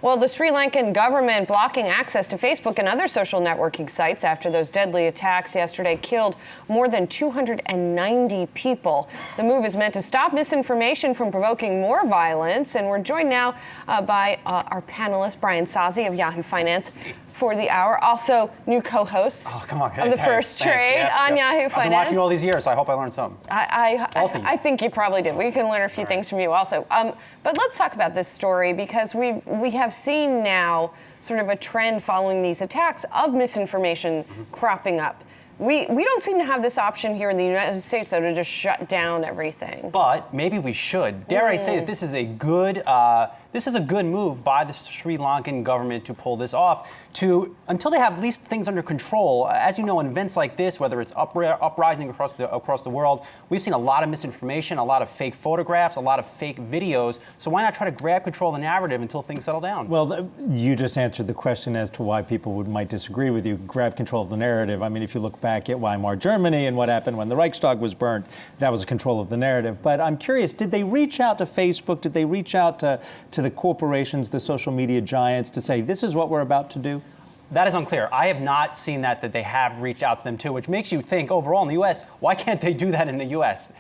Well, the Sri Lankan government blocking access to Facebook and other social networking sites after those deadly attacks yesterday killed more than 290 people. The move is meant to stop misinformation from provoking more violence. And we're joined now by our panelist, Brian Sazi of Yahoo Finance for the hour. Also, new co-host of The First Trade on Yahoo Finance. I've been watching you all these years, so I hope I learned something. I think you probably did. We can learn a few things from you also. But let's talk about this story because we have seen now sort of a trend following these attacks of misinformation cropping up. We don't seem to have this option here in the United States, though, to just shut down everything. But maybe we should. Dare I say that this is a good move by the Sri Lankan government to pull this off, until they have at least things under control. As you know, in events like this, whether it's uprising across the world, we've seen a lot of misinformation, a lot of fake photographs, a lot of fake videos. So why not try to grab control of the narrative until things settle down? Well, you just answered the question as to why people might disagree with you. Grab control of the narrative. I mean, if you look back at Weimar Germany and what happened when the Reichstag was burnt, that was a control of the narrative. But I'm curious, did they reach out to Facebook? Did they reach out to the corporations, the social media giants, to say, this is what we're about to do? That is unclear. I have not seen that they have reached out to them too, which makes you think overall in the U.S., why can't they do that in the U.S.?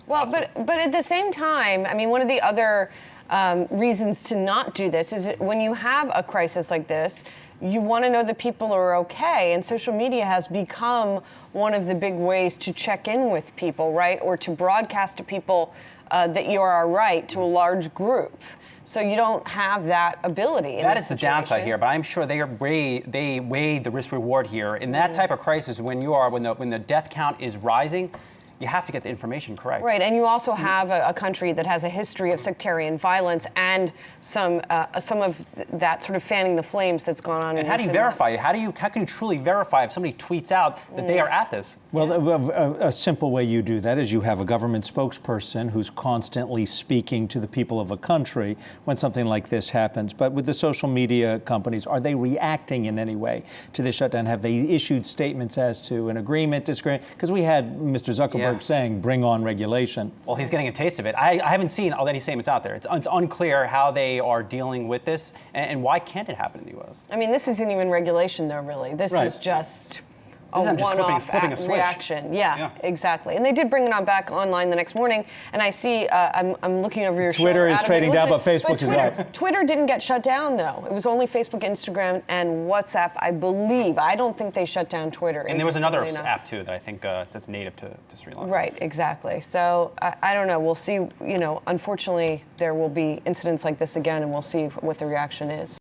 Well, but at the same time, I mean, one of the other reasons to not do this is that when you have a crisis like this, you want to know that people are okay, and social media has become one of the big ways to check in with people, right, or to broadcast to people that you are right to a large group. So you don't have that ability. That is the downside here, but I'm sure they weighed the risk-reward here. In that type of crisis, when the death count is rising, you have to get the information correct. Right, and you also have a country that has a history of sectarian violence and some of that sort of fanning the flames that's gone on. And how do you verify? How can you truly verify if somebody tweets out that they are at this? Well, a simple way you do that is you have a government spokesperson who's constantly speaking to the people of a country when something like this happens. But with the social media companies, are they reacting in any way to this shutdown? Have they issued statements as to an agreement, disagreement? Because we had Mr. Zuckerberg saying, bring on regulation. Well, he's getting a taste of it. I haven't seen all any statements out there. It's unclear how they are dealing with this, and why can't it happen in the U.S.? I mean, this isn't even regulation, though, really. This is just a one-off reaction. Yeah, exactly. And they did bring it on back online the next morning. And I see, I'm looking over your Twitter is trading down, but Facebook is up. Twitter didn't get shut down, though. It was only Facebook, Instagram, and WhatsApp, I believe. I don't think they shut down Twitter. And there was another app, too, that I think that's native to Sri Lanka. Right, exactly. So I don't know. We'll see. You know, unfortunately, there will be incidents like this again, and we'll see what the reaction is.